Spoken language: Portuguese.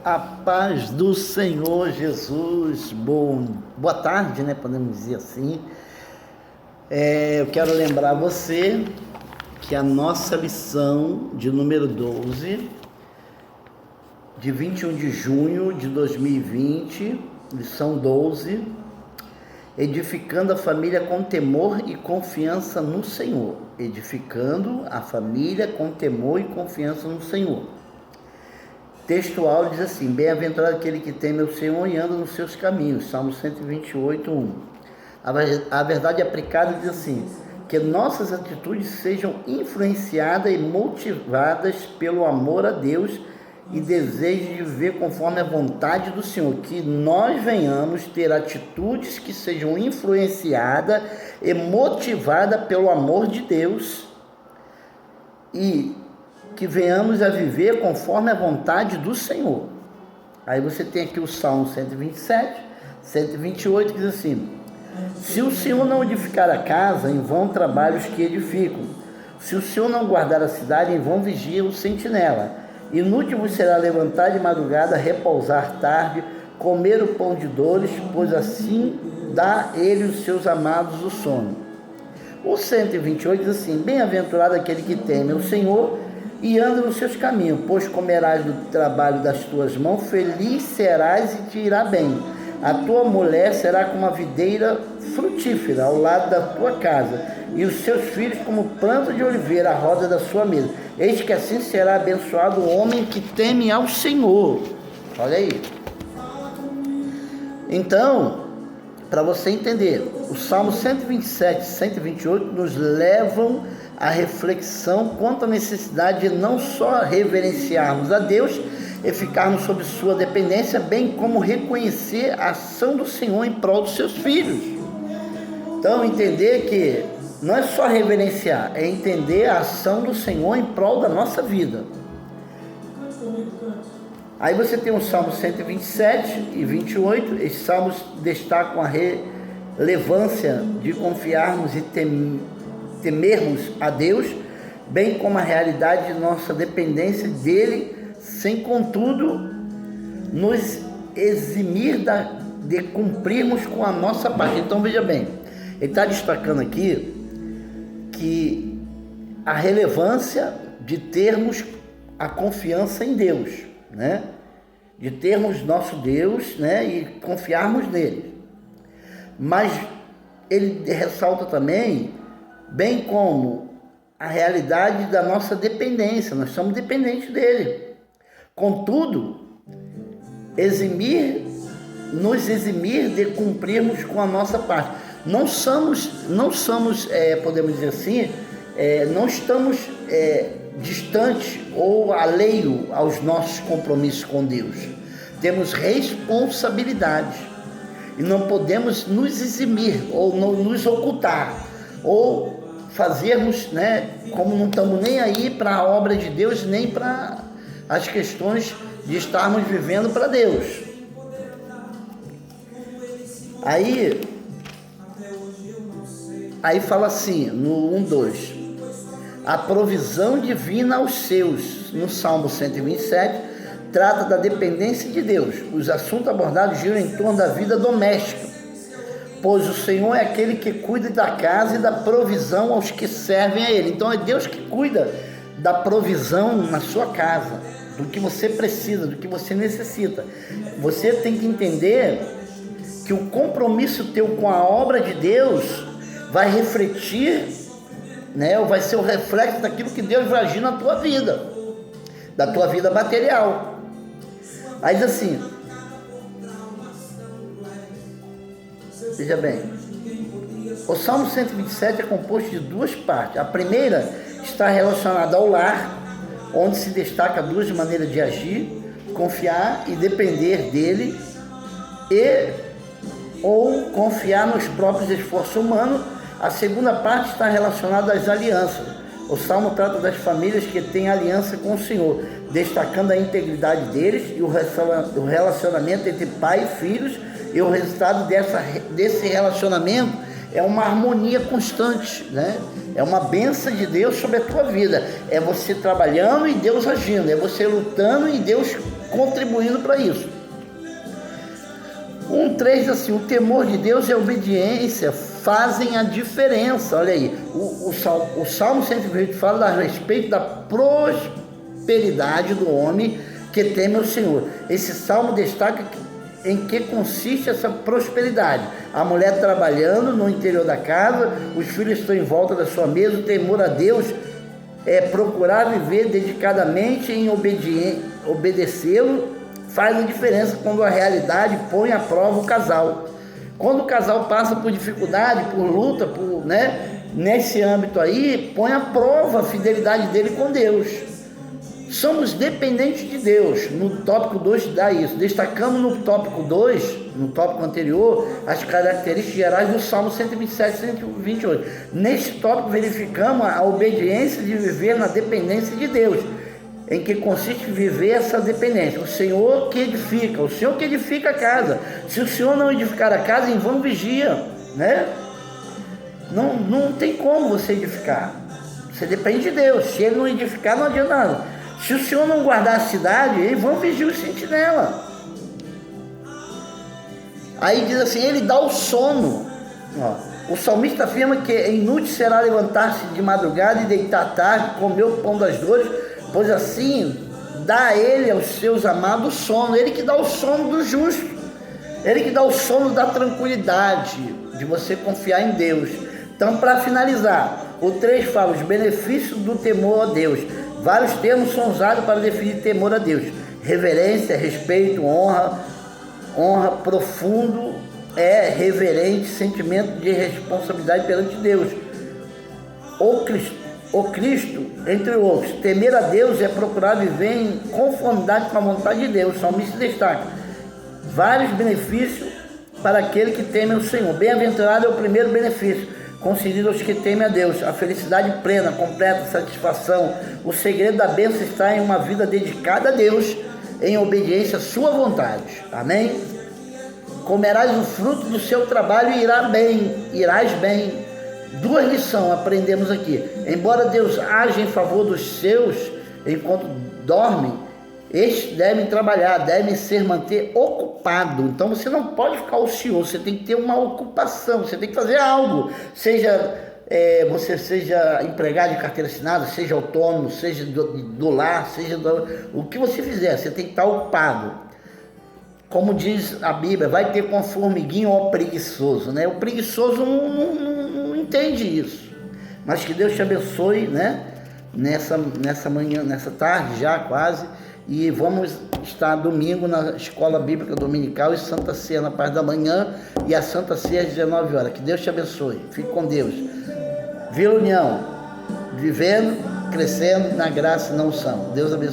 A paz do Senhor Jesus. Boa tarde, né? Podemos dizer assim. Eu quero lembrar você que a nossa lição de número 12, de 21 de junho de 2020, lição 12, edificando a família com temor e confiança no Senhor. Edificando a família com temor e confiança no Senhor. Textual diz assim: bem-aventurado aquele que teme o Senhor e anda nos seus caminhos. Salmo 128, 1. A verdade aplicada diz assim: que nossas atitudes sejam influenciadas e motivadas pelo amor a Deus e desejo de viver conforme a vontade do Senhor. Que nós venhamos ter atitudes que sejam influenciadas e motivadas pelo amor de Deus e que venhamos a viver conforme a vontade do Senhor. Aí você tem aqui o Salmo 127, 128, que diz assim: se o Senhor não edificar a casa, em vão trabalham os que edificam. Se o Senhor não guardar a cidade, em vão vigia o sentinela. Inútil vos será levantar de madrugada, repousar tarde, comer o pão de dores, pois assim dá ele os seus amados o sono. O 128 diz assim: bem-aventurado aquele que teme o Senhor e anda nos seus caminhos, pois comerás do trabalho das tuas mãos, feliz serás e te irá bem. A tua mulher será como uma videira frutífera ao lado da tua casa, e os seus filhos como planta de oliveira à roda da sua mesa. Eis que assim será abençoado o homem que teme ao Senhor. Olha aí. Então, para você entender, o Salmo 127 e 128 nos levam à reflexão quanto à necessidade de não só reverenciarmos a Deus e ficarmos sob sua dependência, bem como reconhecer a ação do Senhor em prol dos seus filhos. Então, entender que não é só reverenciar, é entender a ação do Senhor em prol da nossa vida. Aí você tem o Salmo 127 e 28, esses salmos destacam a relevância de confiarmos e temermos a Deus, bem como a realidade de nossa dependência dele, sem contudo nos eximir de cumprirmos com a nossa parte. Então veja bem, ele está destacando aqui que a relevância de termos a confiança em Deus, né? De termos nosso Deus, né? E confiarmos nele. Mas ele ressalta também, bem como a realidade da nossa dependência, nós somos dependentes dele. Contudo, nos eximir de cumprirmos com a nossa parte. Não somos, podemos dizer assim, não estamos distantes ou alheio aos nossos compromissos com Deus. Temos responsabilidades e não podemos nos eximir ou não nos ocultar ou fazermos, né, como não estamos nem aí para a obra de Deus, nem para as questões de estarmos vivendo para Deus. Aí fala assim, no 1:2, a provisão divina aos seus. No Salmo 127, trata da dependência de Deus. Os assuntos abordados giram em torno da vida doméstica, pois o Senhor é aquele que cuida da casa e da provisão aos que servem a Ele. Então é Deus que cuida da provisão na sua casa, do que você precisa, do que você necessita. Você tem que entender que o compromisso teu com a obra de Deus vai refletir, né, ou vai ser o reflexo daquilo que Deus vai agir na tua vida, da tua vida material. Aí diz assim, veja bem, o Salmo 127 é composto de duas partes. A primeira está relacionada ao lar, onde se destaca duas maneiras de agir: confiar e depender dele, ou confiar nos próprios esforços humanos. A segunda parte está relacionada às alianças. O Salmo trata das famílias que têm aliança com o Senhor, destacando a integridade deles e o relacionamento entre pai e filhos, e o resultado desse relacionamento é uma harmonia constante, né? É uma bênção de Deus sobre a tua vida. É você trabalhando e Deus agindo, é você lutando e Deus contribuindo para isso. 1,3 diz assim: o temor de Deus e a obediência fazem a diferença. Olha aí, o Salmo 120 fala a respeito da prosperidade do homem que teme o Senhor. Esse salmo destaca em que consiste essa prosperidade. A mulher trabalhando no interior da casa, os filhos estão em volta da sua mesa. O temor a Deus é procurar viver dedicadamente em obedecê-lo. Faz a diferença quando a realidade põe à prova o casal. Quando o casal passa por dificuldade, por luta, nesse âmbito aí, põe à prova a fidelidade dele com Deus. Somos dependentes de Deus. No tópico 2 dá isso. Destacamos no tópico 2, no tópico anterior, as características gerais do Salmo 127 e 128. Neste tópico verificamos a obediência de viver na dependência de Deus. Em que consiste viver essa dependência. O Senhor que edifica a casa. Se o Senhor não edificar a casa, em vão vigia, né? Não tem como você edificar. Você depende de Deus. Se Ele não edificar, não adianta nada. Se o Senhor não guardar a cidade, em vão vigia o sentinela. Aí diz assim: Ele dá o sono. Ó, o salmista afirma que inútil será levantar-se de madrugada e deitar tarde, comer o pão das dores, pois assim dá a ele, aos seus amados, sono. Ele que dá o sono do justo. Ele que dá o sono da tranquilidade, de você confiar em Deus. Então, para finalizar, o 3 fala os benefícios do temor a Deus. Vários termos são usados para definir temor a Deus: reverência, respeito, honra profundo, reverente, sentimento de responsabilidade perante Deus. O Cristo, entre outros. Temer a Deus é procurar viver em conformidade com a vontade de Deus. O salmista destaca vários benefícios para aquele que teme o Senhor. Bem-aventurado é o primeiro benefício, concedido aos que temem a Deus: a felicidade plena, completa, satisfação. O segredo da bênção está em uma vida dedicada a Deus, em obediência à sua vontade. Amém? Comerás o fruto do seu trabalho e irás bem. 2 lições aprendemos aqui. Embora Deus age em favor dos seus enquanto dormem, estes devem trabalhar, devem manter ocupado. Então você não pode ficar ocioso, você tem que ter uma ocupação, você tem que fazer algo. Você seja empregado de carteira assinada, seja autônomo, seja do lar, o que você fizer, você tem que estar ocupado. Como diz a Bíblia, vai ter com formiguinho ao preguiçoso, né? O preguiçoso não entende isso. Mas que Deus te abençoe, né? Nessa manhã, nessa tarde já quase. E vamos estar domingo na Escola Bíblica Dominical e Santa Ceia na parte da manhã e a Santa Ceia às 19 horas. Que Deus te abençoe. Fique com Deus. Vila União, vivendo, crescendo na graça e na unção. Deus abençoe.